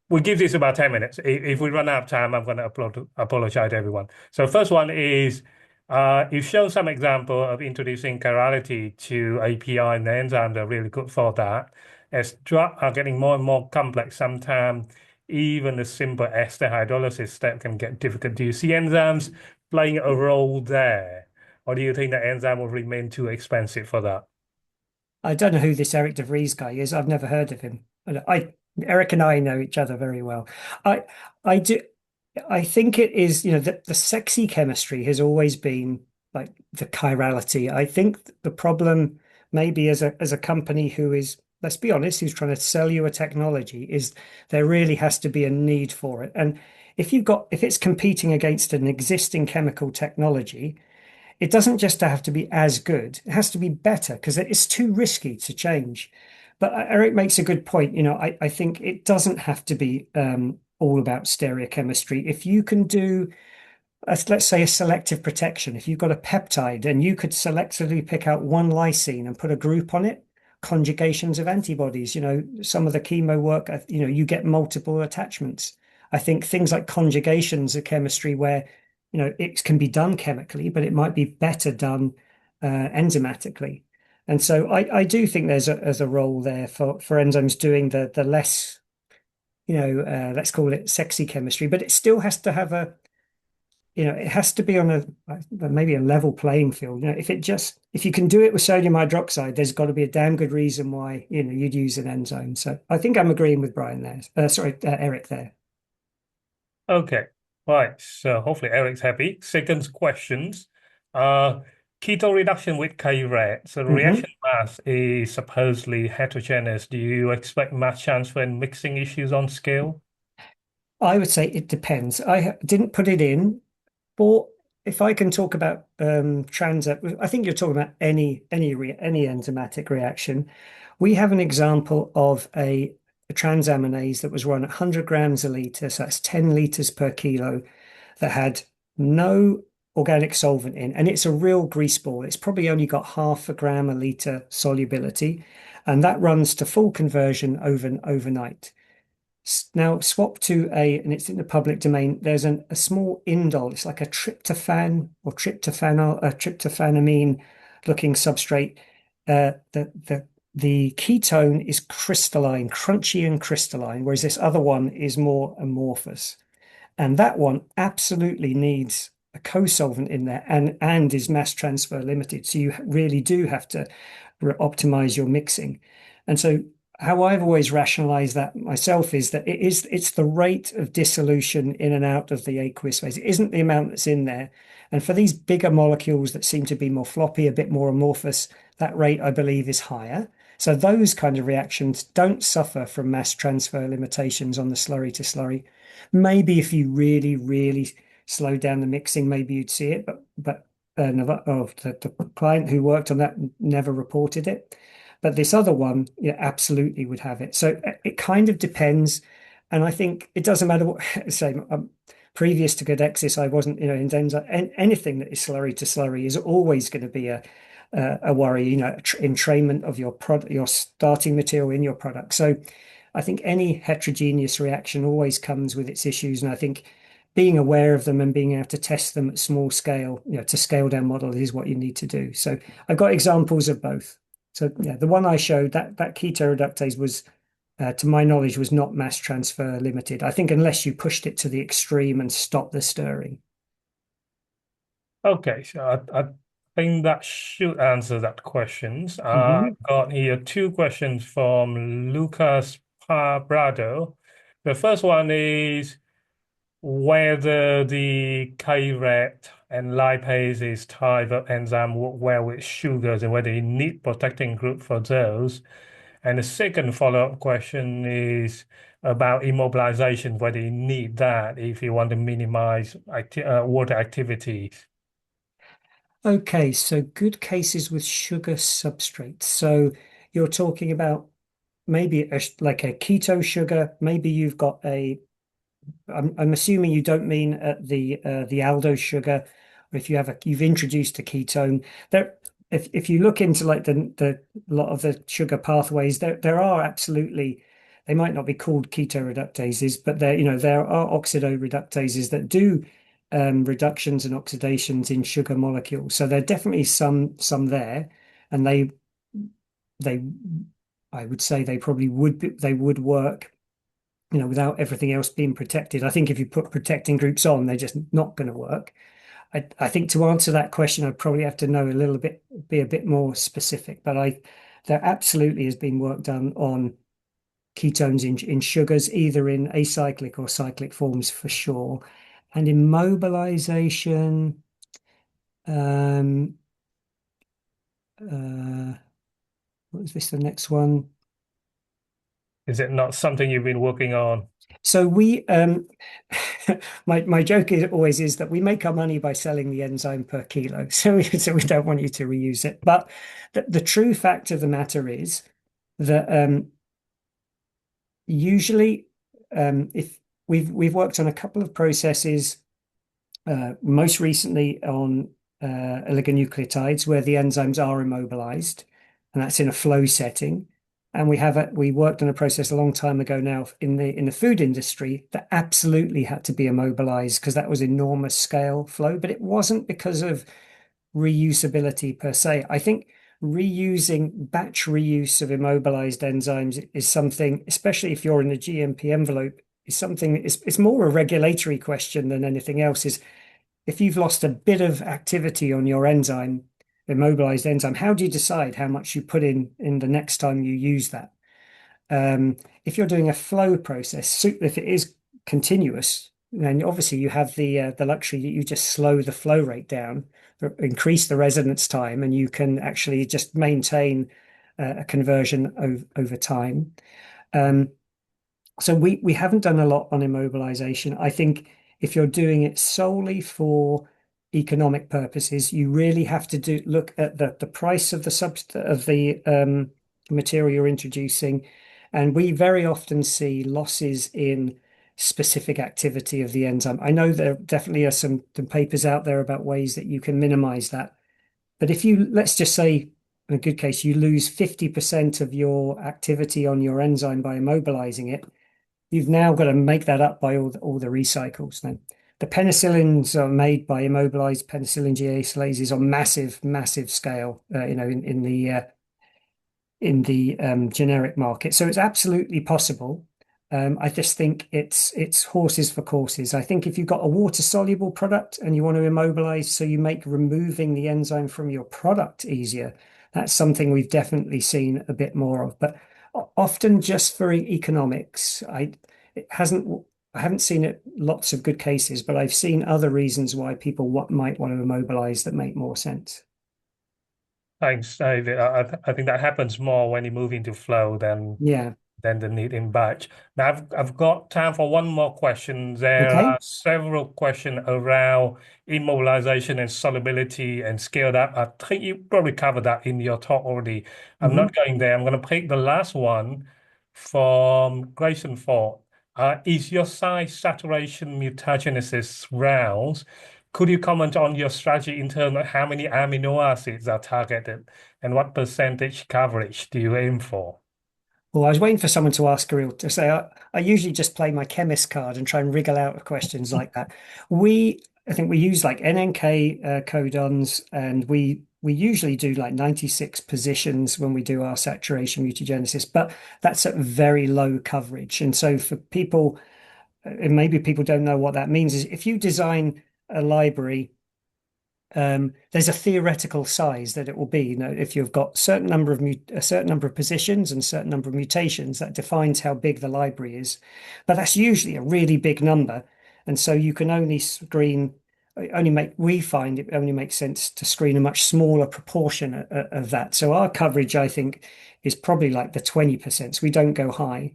we'll give this about 10 minutes. If we run out of time, I'm going to apologize to everyone. So first one is you've shown some example of introducing chirality to API and enzymes are really good for that. As drugs are getting more and more complex, sometimes even a simple ester hydrolysis step can get difficult. Do you see enzymes playing a role there? Or do you think that enzyme will remain too expensive for that? I don't know who this Eric de Vries guy is. I've never heard of him. Eric and I know each other very well. I I do I think it is, the sexy chemistry has always been like the chirality. I think the problem maybe as a company who is, let's be honest, who's trying to sell you a technology is there really has to be a need for it. And if it's competing against an existing chemical technology, it doesn't just have to be as good, it has to be better because it's too risky to change. But Eric makes a good point. I think it doesn't have to be all about stereochemistry. If you can do, let's say, a selective protection, if you've got a peptide and you could selectively pick out one lysine and put a group on it, conjugations of antibodies, some of the chemo work, you get multiple attachments. I think things like conjugations of chemistry where, it can be done chemically, but it might be better done enzymatically. And so I do think there's a role there for enzymes doing the less, let's call it sexy chemistry, but it still has to have it has to be on maybe a level playing field. If you can do it with sodium hydroxide, there's got to be a damn good reason why, you'd use an enzyme. So I think I'm agreeing with Brian there. Eric there. Okay, right. So hopefully Eric's happy. Second questions. Uh, Keto reduction with K-RAT. So the hmm reaction mass is supposedly heterogeneous. Do you expect mass transfer and mixing issues on scale? I would say it depends. Didn't put it in, but if I can talk about I think you're talking about any enzymatic reaction. We have an example of a transaminase that was run at 100 grams a liter, so that's 10 liters per kilo, that had no organic solvent in, and it's a real grease ball. It's probably only got half a gram a liter solubility, and that runs to full conversion overnight. Now swap to and it's in the public domain. There's a small indole. It's like a tryptophan or tryptophanamine looking substrate. The ketone is crystalline, crunchy and crystalline, whereas this other one is more amorphous. And that one absolutely needs a co-solvent in there and is mass transfer limited. So you really do have to optimize your mixing. And so how I've always rationalized that myself is that it's the rate of dissolution in and out of the aqueous phase. It isn't the amount that's in there. And for these bigger molecules that seem to be more floppy, a bit more amorphous, that rate I believe is higher. So those kind of reactions don't suffer from mass transfer limitations on the slurry to slurry. Maybe if you really, really slow down the mixing, maybe you'd see it, but the client who worked on that never reported it. But this other one, yeah, absolutely would have it. So it kind of depends. And I think it doesn't matter what, say, previous to Codexis, I wasn't, in Denza, and anything that is slurry to slurry is always going to be a worry, entrainment of your product, your starting material in your product. So I think any heterogeneous reaction always comes with its issues. And I think being aware of them and being able to test them at small scale, to scale down models is what you need to do. So I've got examples of both. So yeah, the one I showed, that keto reductase was, to my knowledge, was not mass transfer limited. I think unless you pushed it to the extreme and stopped the stirring. Okay, so I think that should answer that questions. hmm I've got here two questions from Lucas Parbrado. The first one is whether the KRAT and lipase is type of enzyme work well with sugars and whether you need protecting group for those. And the second follow-up question is about immobilization, whether you need that if you want to minimize water activities. Okay, so good cases with sugar substrates. So you're talking about maybe like a keto sugar. Maybe you've got a. I'm assuming you don't mean the aldose sugar, or if you've introduced a ketone. There, if you look into like the lot of the sugar pathways, there are absolutely. They might not be called keto-reductases, but there are oxidoreductases that do reductions and oxidations in sugar molecules. So there are definitely some there, and they I would say they probably they would work, without everything else being protected. I think if you put protecting groups on, they're just not going to work. I think to answer that question, I'd probably have to know a little bit, be a bit more specific. But there absolutely has been work done on ketones in sugars, either in acyclic or cyclic forms for sure. And in mobilization, um, uh, what is this? The next one. Is it not something you've been working on? So we, my joke is always is that we make our money by selling the enzyme per kilo. So we don't want you to reuse it. But the true fact of the matter is that usually, if we've worked on a couple of processes, most recently on oligonucleotides where the enzymes are immobilized, and that's in a flow setting. And we worked on a process a long time ago now in the food industry that absolutely had to be immobilized because that was enormous scale flow, but it wasn't because of reusability per se. I think batch reuse of immobilized enzymes is something, especially if you're in the GMP envelope, is something it's more a regulatory question than anything else. Is if you've lost a bit of activity on your enzyme, immobilized enzyme, how do you decide how much you put in the next time you use that? If you're doing a flow process, so if it is continuous, then obviously you have the luxury that you just slow the flow rate down, increase the residence time, and you can actually just maintain a conversion over time. Um, so we haven't done a lot on immobilization. I think if you're doing it solely for economic purposes, you really have to look at the price of the material you're introducing. And we very often see losses in specific activity of the enzyme. I know there definitely are some papers out there about ways that you can minimize that. But if you, let's just say, in a good case, you lose 50% of your activity on your enzyme by immobilizing it, you've now got to make that up by all the recycles. Now, the penicillins are made by immobilized penicillin GA-acelases on massive scale, in the generic market. So it's absolutely possible. I just think it's horses for courses. I think if you've got a water soluble product and you want to immobilize, so you make removing the enzyme from your product easier, that's something we've definitely seen a bit more of. But often just for economics, it hasn't. I haven't seen it lots of good cases, but I've seen other reasons why people might want to immobilize that make more sense. Thanks, David. I think that happens more when you move into flow Yeah. than the need in batch. Now, I've got time for one more question. There Okay. are several questions around immobilization and solubility and scaled up. I think you probably covered that in your talk already. I'm Mhm. not going there. I'm going to pick the last one from Grayson Ford. Is your size saturation mutagenesis rounds? Could you comment on your strategy in terms of how many amino acids are targeted and what percentage coverage do you aim for? Well, I was waiting for someone to ask a real to say I usually just play my chemist card and try and wriggle out of questions like that. I think we use like NNK codons, and we usually do like 96 positions when we do our saturation mutagenesis, but that's at very low coverage. And so for people, and maybe people don't know what that means, is if you design a library, there's a theoretical size that it will be. If you've got a certain number of positions and a certain number of mutations, that defines how big the library is. But that's usually a really big number, and so you can only screen. we find it only makes sense to screen a much smaller proportion of that. So our coverage, I think, is probably like the 20%. So we don't go high.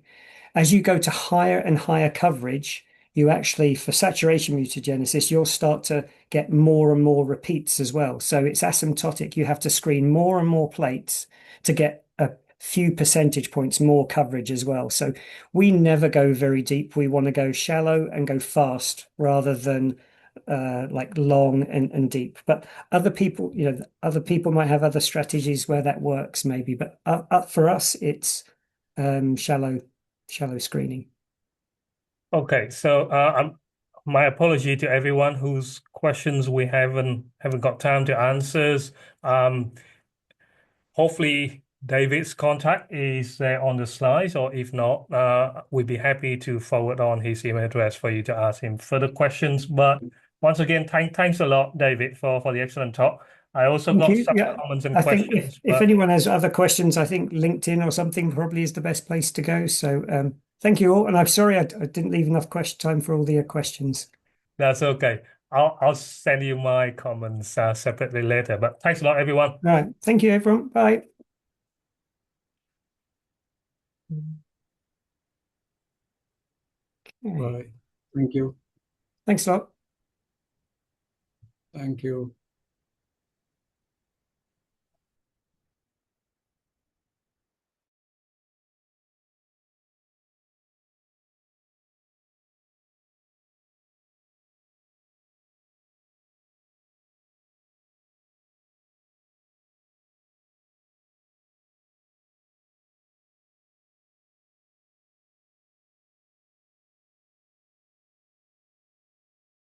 As you go to higher and higher coverage, you actually, for saturation mutagenesis, you'll start to get more and more repeats as well. So it's asymptotic. You have to screen more and more plates to get a few percentage points more coverage as well. So we never go very deep. We want to go shallow and go fast rather than like long and deep. But other people might have other strategies where that works maybe. But up for us, it's shallow screening. Okay, so my apology to everyone whose questions we haven't got time to answers. Hopefully David's contact is there on the slides, or if not, we'd be happy to forward on his email address for you to ask him further questions. But once again, thanks a lot, David, for the excellent talk. I also Thank got you. some Yeah, comments and I think questions, if but anyone has other questions, I think LinkedIn or something probably is the best place to go. So thank you all, and I'm sorry I didn't leave enough question time for all the questions. that's okay. I'll send you my comments separately later. But thanks a lot, everyone. All right, thank you, everyone. Bye. Okay. Bye. Thank you. Thanks a lot. Thank you.